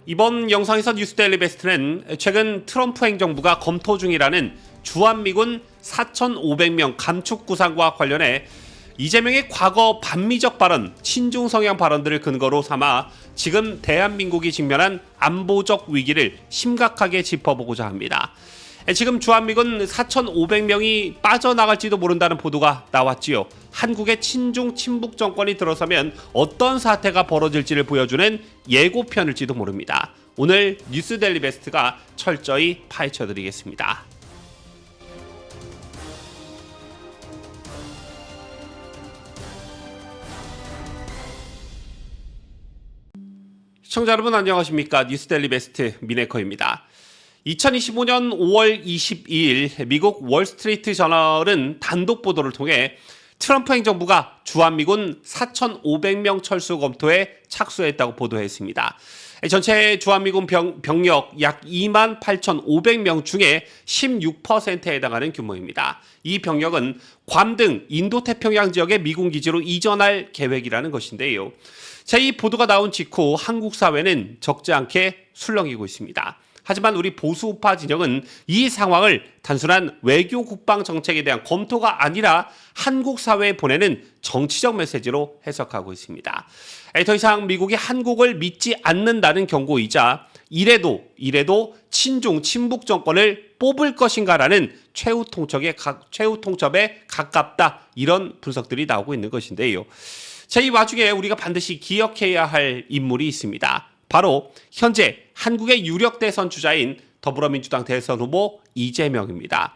이번 영상에서 뉴스데일리 베스트는 최근 트럼프 행정부가 검토 중이라는 주한미군 4,500명 감축 구상과 관련해 이재명의 과거 반미적 발언, 친중 성향 발언들을 근거로 삼아 지금 대한민국이 직면한 안보적 위기를 심각하게 짚어보고자 합니다. 지금 주한미군 4,500명이 빠져나갈지도 모른다는 보도가 나왔지요. 한국의 친중 친북 정권이 들어서면 어떤 사태가 벌어질지를 보여주는 예고편일지도 모릅니다. 오늘 뉴스데일리 베스트가 철저히 파헤쳐드리겠습니다. 시청자 여러분 안녕하십니까? 뉴스데일리 베스트 미네커입니다. 2025년 5월 22일 미국 월스트리트 저널은 단독 보도를 통해 트럼프 행정부가 주한미군 4,500명 철수 검토에 착수했다고 보도했습니다. 전체 주한미군 병력 약 28,500명 중에 16%에 해당하는 규모입니다. 이 병력은 괌 등 인도태평양 지역의 미군 기지로 이전할 계획이라는 것인데요. 이 보도가 나온 직후 한국 사회는 적지 않게 술렁이고 있습니다. 하지만 우리 보수우파 진영은 이 상황을 단순한 외교 국방 정책에 대한 검토가 아니라 한국 사회에 보내는 정치적 메시지로 해석하고 있습니다. 더 이상 미국이 한국을 믿지 않는다는 경고이자 이래도 친중 친북 정권을 뽑을 것인가라는 최후 통첩에 가깝다, 이런 분석들이 나오고 있는 것인데요. 이 와중에 우리가 반드시 기억해야 할 인물이 있습니다. 바로 현재 한국의 유력 대선 주자인 더불어민주당 대선 후보 이재명입니다.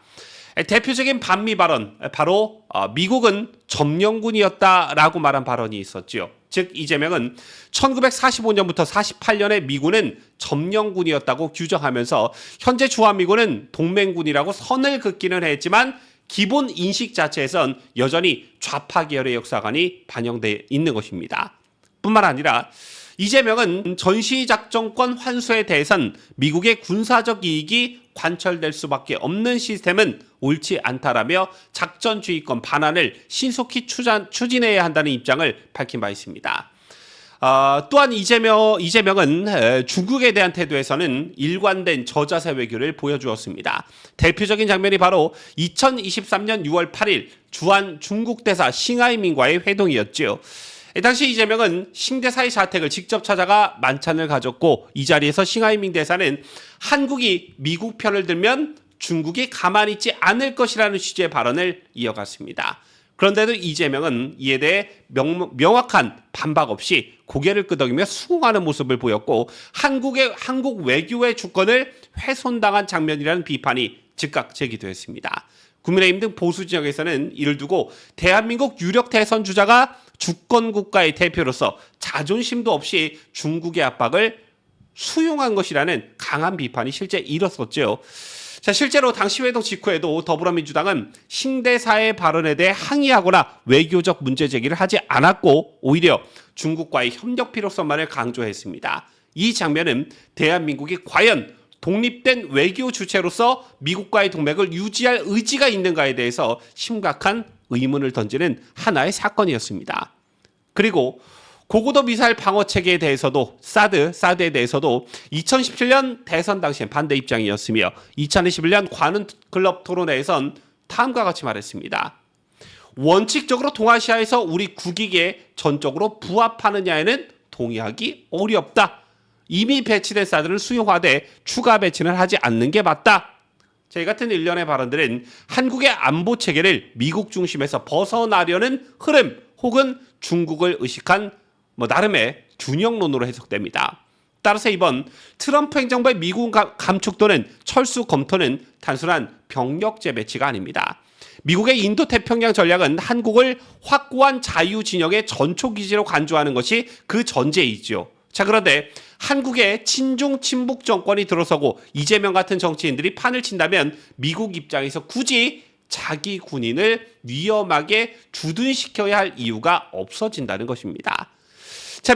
대표적인 반미 발언, 바로 미국은 점령군이었다라고 말한 발언이 있었지요. 즉 이재명은 1945년부터 48년에 미군은 점령군이었다고 규정하면서 현재 주한미군은 동맹군이라고 선을 긋기는 했지만 기본 인식 자체에선 여전히 좌파 계열의 역사관이 반영되어 있는 것입니다. 뿐만 아니라 이재명은 전시작전권 환수에 대해선 미국의 군사적 이익이 관철될 수밖에 없는 시스템은 옳지 않다라며 작전주의권 반환을 신속히 추진해야 한다는 입장을 밝힌 바 있습니다. 또한 이재명은 중국에 대한 태도에서는 일관된 저자세 외교를 보여주었습니다. 대표적인 장면이 바로 2023년 6월 8일 주한 중국 대사 싱하이민과의 회동이었죠. 당시 이재명은 싱대사의 자택을 직접 찾아가 만찬을 가졌고 이 자리에서 싱하이밍 대사는 한국이 미국 편을 들면 중국이 가만히 있지 않을 것이라는 취지의 발언을 이어갔습니다. 그런데도 이재명은 이에 대해 명확한 반박 없이 고개를 끄덕이며 수긍하는 모습을 보였고 한국 외교의 주권을 훼손당한 장면이라는 비판이 즉각 제기됐습니다. 국민의힘 등 보수 지역에서는 이를 두고 대한민국 유력 대선 주자가 주권 국가의 대표로서 자존심도 없이 중국의 압박을 수용한 것이라는 강한 비판이 실제 일었었죠. 실제로 당시 회동 직후에도 더불어민주당은 싱대사의 발언에 대해 항의하거나 외교적 문제 제기를 하지 않았고 오히려 중국과의 협력 필요성만을 강조했습니다. 이 장면은 대한민국이 과연 독립된 외교 주체로서 미국과의 동맹을 유지할 의지가 있는가에 대해서 심각한 의문을 던지는 하나의 사건이었습니다. 그리고 고고도 미사일 방어 체계에 대해서도 사드에 대해서도 2017년 대선 당시엔 반대 입장이었으며 2021년 관훈 클럽 토론회에선 다음과 같이 말했습니다. 원칙적으로 동아시아에서 우리 국익에 전적으로 부합하느냐에는 동의하기 어렵다. 이미 배치된 사드를 수용하되 추가 배치는 하지 않는 게 맞다. 이 같은 일련의 발언들은 한국의 안보 체계를 미국 중심에서 벗어나려는 흐름 혹은 중국을 의식한 나름의 균형론으로 해석됩니다. 따라서 이번 트럼프 행정부의 미국 감축 또는 철수 검토는 단순한 병력 재배치가 아닙니다. 미국의 인도태평양 전략은 한국을 확고한 자유 진영의 전초기지로 간주하는 것이 그 전제이죠. 그런데 한국의 친중 친북 정권이 들어서고 이재명 같은 정치인들이 판을 친다면 미국 입장에서 굳이 자기 군인을 위험하게 주둔시켜야 할 이유가 없어진다는 것입니다.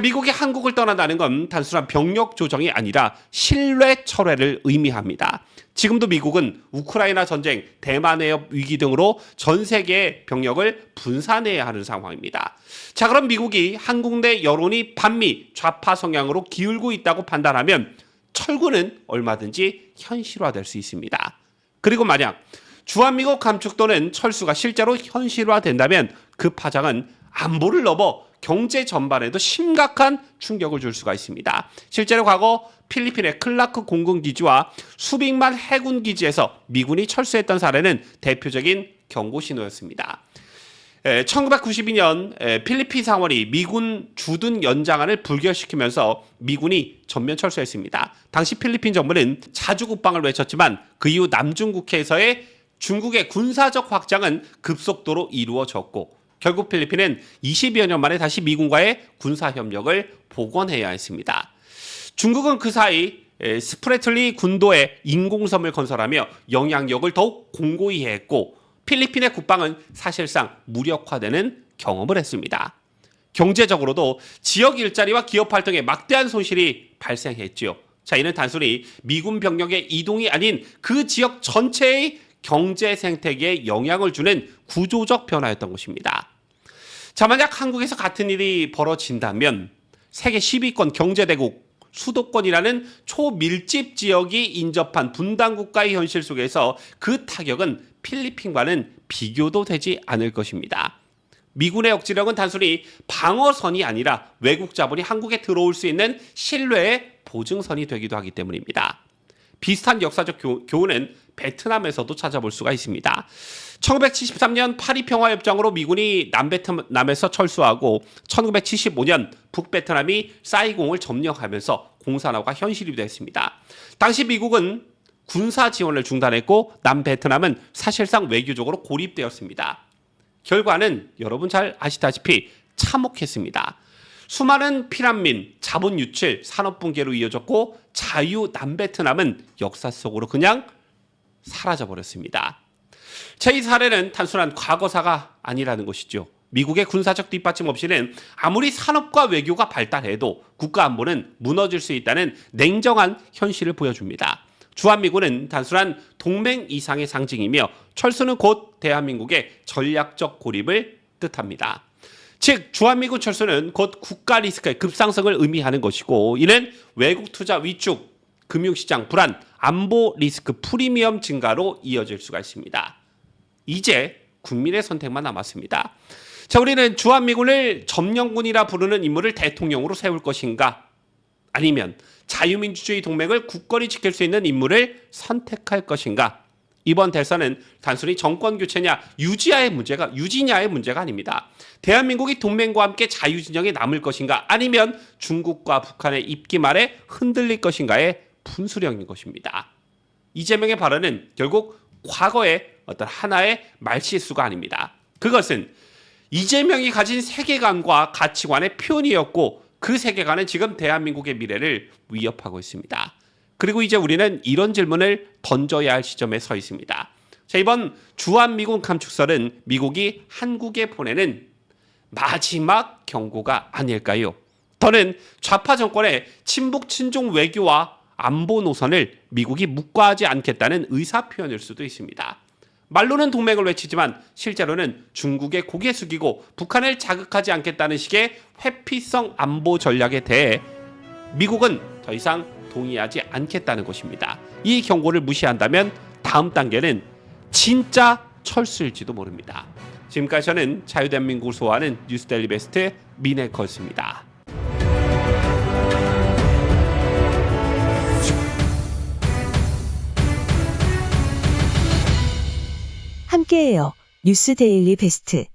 미국이 한국을 떠난다는 건 단순한 병력 조정이 아니라 신뢰 철회를 의미합니다. 지금도 미국은 우크라이나 전쟁, 대만 해협 위기 등으로 전 세계의 병력을 분산해야 하는 상황입니다. 그럼 미국이 한국 내 여론이 반미, 좌파 성향으로 기울고 있다고 판단하면 철구는 얼마든지 현실화될 수 있습니다. 그리고 만약 주한미국 감축도는 철수가 실제로 현실화된다면 그 파장은 안보를 넘어 경제 전반에도 심각한 충격을 줄 수가 있습니다. 실제로 과거 필리핀의 클라크 공군기지와 수빅만 해군기지에서 미군이 철수했던 사례는 대표적인 경고 신호였습니다. 1992년 필리핀 상원이 미군 주둔 연장안을 불결시키면서 미군이 전면 철수했습니다. 당시 필리핀 정부는 자주국방을 외쳤지만 그 이후 남중국해에서의 중국의 군사적 확장은 급속도로 이루어졌고 결국 필리핀은 20여 년 만에 다시 미군과의 군사협력을 복원해야 했습니다. 중국은 그 사이 스프래틀리 군도에 인공섬을 건설하며 영향력을 더욱 공고히 했고 필리핀의 국방은 사실상 무력화되는 경험을 했습니다. 경제적으로도 지역 일자리와 기업 활동에 막대한 손실이 발생했지요. 자, 이는 단순히 미군 병력의 이동이 아닌 그 지역 전체의 경제 생태계에 영향을 주는 구조적 변화였던 것입니다. 자, 만약 한국에서 같은 일이 벌어진다면 세계 10위권 경제대국 수도권이라는 초밀집 지역이 인접한 분단국가의 현실 속에서 그 타격은 필리핀과는 비교도 되지 않을 것입니다. 미군의 억지력은 단순히 방어선이 아니라 외국 자본이 한국에 들어올 수 있는 신뢰의 보증선이 되기도 하기 때문입니다. 비슷한 역사적 교훈은 베트남에서도 찾아볼 수가 있습니다. 1973년 파리 평화협정으로 미군이 남베트남에서 철수하고 1975년 북베트남이 사이공을 점령하면서 공산화가 현실이 됐습니다. 당시 미국은 군사 지원을 중단했고 남베트남은 사실상 외교적으로 고립되었습니다. 결과는 여러분 잘 아시다시피 참혹했습니다. 수많은 피난민, 자본 유출, 산업 붕괴로 이어졌고 자유 남베트남은 역사 속으로 그냥 사라져버렸습니다. 이 사례는 단순한 과거사가 아니라는 것이죠. 미국의 군사적 뒷받침 없이는 아무리 산업과 외교가 발달해도 국가 안보는 무너질 수 있다는 냉정한 현실을 보여줍니다. 주한미군은 단순한 동맹 이상의 상징이며 철수는 곧 대한민국의 전략적 고립을 뜻합니다. 즉 주한미군 철수는 곧 국가 리스크의 급상승을 의미하는 것이고 이는 외국 투자 위축, 금융시장 불안, 안보 리스크 프리미엄 증가로 이어질 수가 있습니다. 이제 국민의 선택만 남았습니다. 자, 우리는 주한미군을 점령군이라 부르는 인물을 대통령으로 세울 것인가? 아니면 자유민주주의 동맹을 굳건히 지킬 수 있는 인물을 선택할 것인가? 이번 대선은 단순히 정권 교체냐 유지냐의 문제가 아닙니다. 대한민국이 동맹과 함께 자유진영에 남을 것인가 아니면 중국과 북한의 입김 아래 흔들릴 것인가의 분수령인 것입니다. 이재명의 발언은 결국 과거의 어떤 하나의 말실수가 아닙니다. 그것은 이재명이 가진 세계관과 가치관의 표현이었고 그 세계관은 지금 대한민국의 미래를 위협하고 있습니다. 그리고 이제 우리는 이런 질문을 던져야 할 시점에 서 있습니다. 자, 이번 주한미군 감축설은 미국이 한국에 보내는 마지막 경고가 아닐까요? 더는 좌파 정권의 친북 친중 외교와 안보 노선을 미국이 묵과하지 않겠다는 의사표현일 수도 있습니다. 말로는 동맹을 외치지만 실제로는 중국에 고개 숙이고 북한을 자극하지 않겠다는 식의 회피성 안보 전략에 대해 미국은 더 이상 동의하지 않겠다는 것입니다. 이 경고를 무시한다면 다음 단계는 진짜 철수일지도 모릅니다. 지금까지 저는 자유대한민국을 소화하는 뉴스데일리 베스트 민해커였습니다. 함께해요. 뉴스데일리 베스트.